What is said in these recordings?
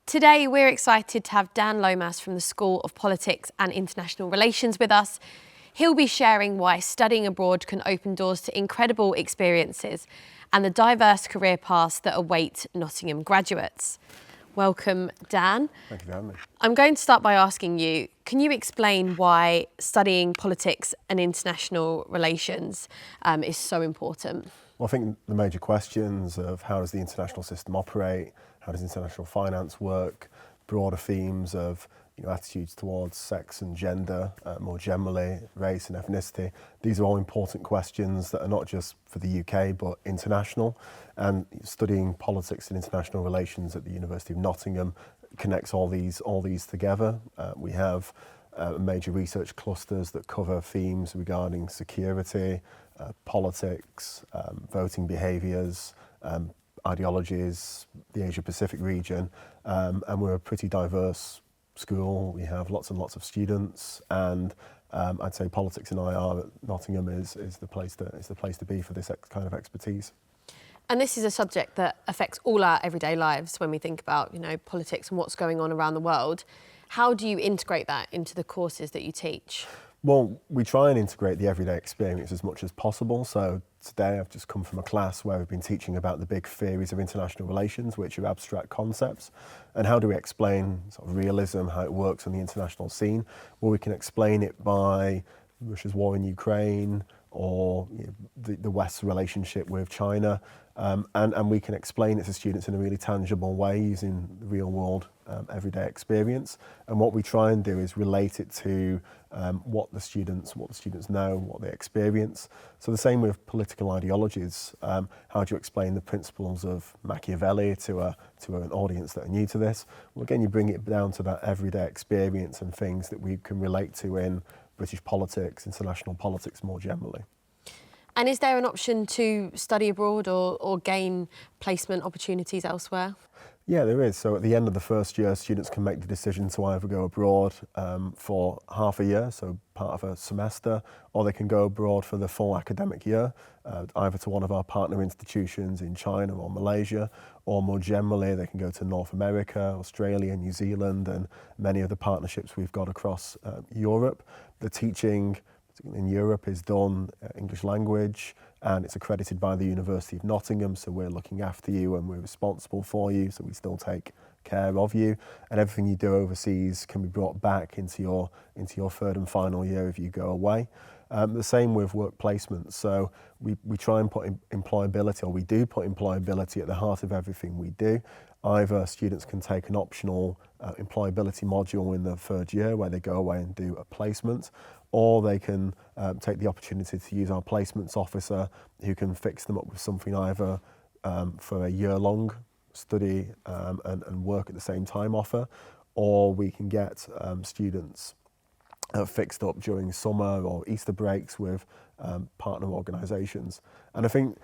Today, we're excited to have Dan Lomas from the School of Politics and International Relations with us. He'll be sharing why studying abroad can open doors to incredible experiences and the diverse career paths that await Nottingham graduates. Welcome, Dan. Thank you for having me. I'm going to start by asking you, can you explain why studying politics and international relations is so important? Well, I think the major questions of how does the international system operate, how does international finance work, broader themes of attitudes towards sex and gender, more generally, race and ethnicity. These are all important questions that are not just for the UK, but international. And studying politics and international relations at the University of Nottingham connects all these together. We have major research clusters that cover themes regarding security, politics, voting behaviours, ideologies, the Asia-Pacific region, and we're a pretty diverse school. We have lots and lots of students, and I'd say politics and IR at Nottingham is the place to be for this kind of expertise. And this is a subject that affects all our everyday lives when we think about politics and what's going on around the world. How do you integrate that into the courses that you teach? Well, we try and integrate the everyday experience as much as possible. So today I've just come from a class where we've been teaching about the big theories of international relations, which are abstract concepts. And how do we explain sort of realism, how it works on the international scene? Well, we can explain it by Russia's war in Ukraine or the West's relationship with China. And we can explain it to students in a really tangible way using the real world everyday experience. And what we try and do is relate it to what the students know, what they experience. So the same with political ideologies. How do you explain the principles of Machiavelli to an audience that are new to this? Well, again, you bring it down to that everyday experience and things that we can relate to in British politics, international politics more generally. And is there an option to study abroad or gain placement opportunities elsewhere? Yeah, there is. So at the end of the first year, students can make the decision to either go abroad for half a year, so part of a semester, or they can go abroad for the full academic year, either to one of our partner institutions in China or Malaysia, or more generally, they can go to North America, Australia, New Zealand, and many of the partnerships we've got across Europe. The teaching in Europe is done English language, and it's accredited by the University of Nottingham, so we're looking after you and we're responsible for you, so we still take care of you, and everything you do overseas can be brought back into your third and final year if you go away. The same with work placement, so we try and put employability, or we do put employability at the heart of everything we do. Either students can take an optional employability module in the third year where they go away and do a placement, or they can take the opportunity to use our placements officer who can fix them up with something either for a year-long study and work at the same time offer, or we can get students fixed up during summer or Easter breaks with partner organisations. And I think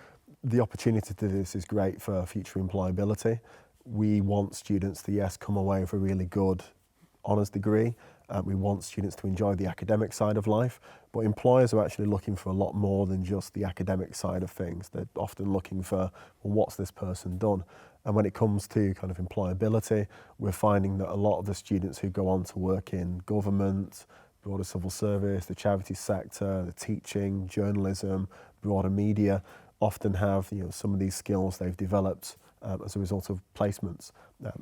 the opportunity to do this is great for future employability. We want students to, yes, come away with a really good honours degree. We want students to enjoy the academic side of life, but employers are actually looking for a lot more than just the academic side of things. They're often looking for, well, what's this person done? And when it comes to kind of employability, we're finding that a lot of the students who go on to work in government, broader civil service, the charity sector, the teaching, journalism, broader media, often have some of these skills they've developed as a result of placements.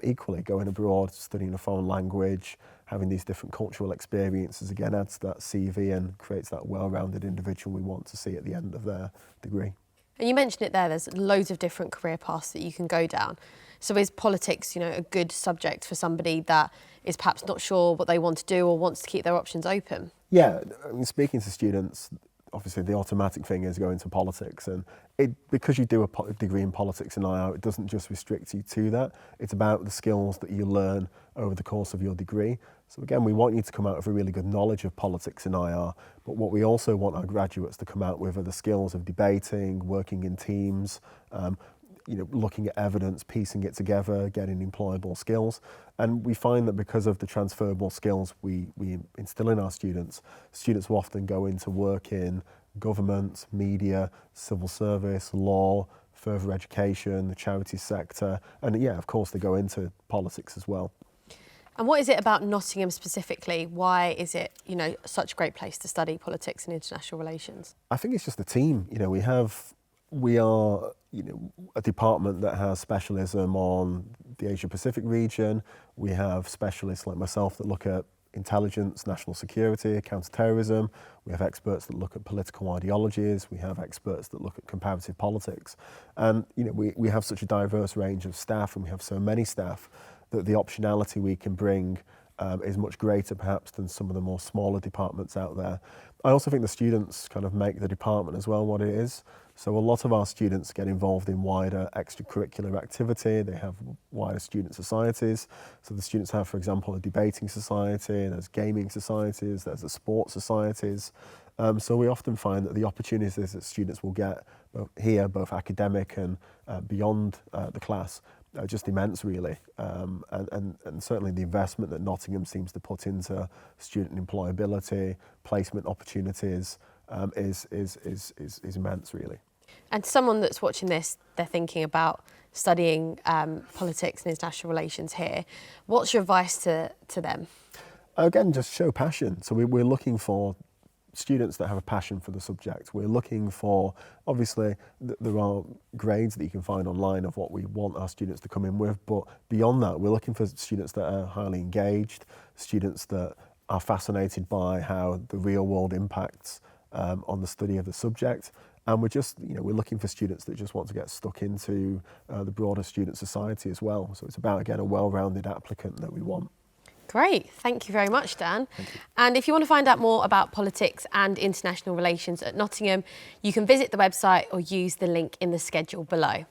Equally, going abroad, studying a foreign language, having these different cultural experiences, again, adds to that CV and creates that well-rounded individual we want to see at the end of their degree. And you mentioned it there, there's loads of different career paths that you can go down. So is politics, a good subject for somebody that is perhaps not sure what they want to do or wants to keep their options open? Yeah, I mean, speaking to students, obviously the automatic thing is going to politics, and because you do a degree in politics and IR, it doesn't just restrict you to that. It's about the skills that you learn over the course of your degree. So again, we want you to come out with a really good knowledge of politics and IR, but what we also want our graduates to come out with are the skills of debating, working in teams, looking at evidence, piecing it together, getting employable skills. And we find that because of the transferable skills we instill in our students will often go into work in government, media, civil service, law, further education, the charity sector, and yeah, of course they go into politics as well. And what is it about Nottingham specifically? Why is it, such a great place to study politics and international relations? I think it's just the team. We are a department that has specialism on the Asia Pacific region. We have specialists like myself that look at intelligence, national security, counter-terrorism. We have experts that look at political ideologies. We have experts that look at comparative politics. And we have such a diverse range of staff, and we have so many staff that the optionality we can bring is much greater perhaps than some of the more smaller departments out there. I also think the students kind of make the department as well what it is. So a lot of our students get involved in wider extracurricular activity. They have wider student societies. So the students have, for example, a debating society, there's gaming societies, there's the sports societies. So we often find that the opportunities that students will get here, both academic and beyond the class, are just immense, really. And certainly the investment that Nottingham seems to put into student employability, placement opportunities, is immense, really. And someone that's watching this, they're thinking about studying politics and international relations here. What's your advice to them? Again, just show passion. So we're looking for students that have a passion for the subject. We're looking for, obviously, there are grades that you can find online of what we want our students to come in with, but beyond that, we're looking for students that are highly engaged, students that are fascinated by how the real world impacts on the study of the subject. And we're looking for students that just want to get stuck into the broader student society as well. So it's about, again, a well-rounded applicant that we want. Great, thank you very much, Dan. And if you want to find out more about politics and international relations at Nottingham, you can visit the website or use the link in the schedule below.